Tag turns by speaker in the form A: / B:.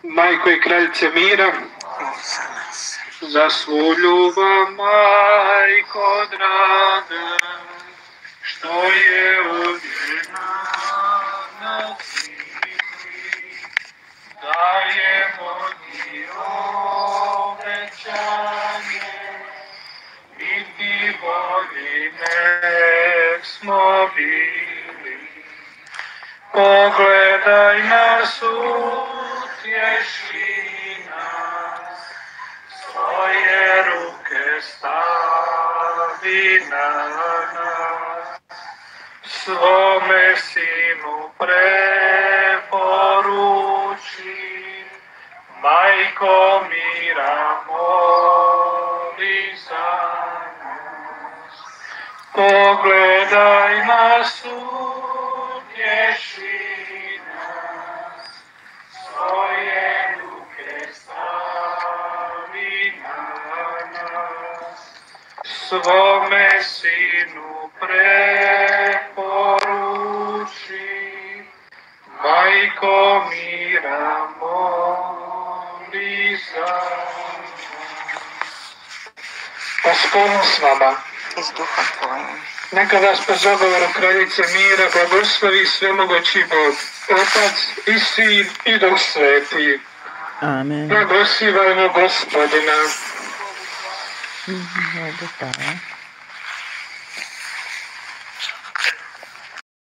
A: Majko i kraljice mira, za svu ljubav, Majko draga, što je odjena na svih, dajemo ti obećanje, biti bolji nek smo bili. Pogledaj nas, utješi nas, svoje ruke stavi na nas, svome Sinu preporuči, Majko mira moli za nas. Pogledaj nas, utješi nas, svoje ruke stavi na nas, svome Sinu preporuči, Majko mira moli za nas. Gospodin s vama.
B: I s duhom tvojim.
A: Neka vas po zagovoru kraljice mira blagoslovi svemogući Bog, Otac i Sin i Duh Sveti.
C: Amen.
A: Blagoslivajmo Gospodina.
C: Bog da.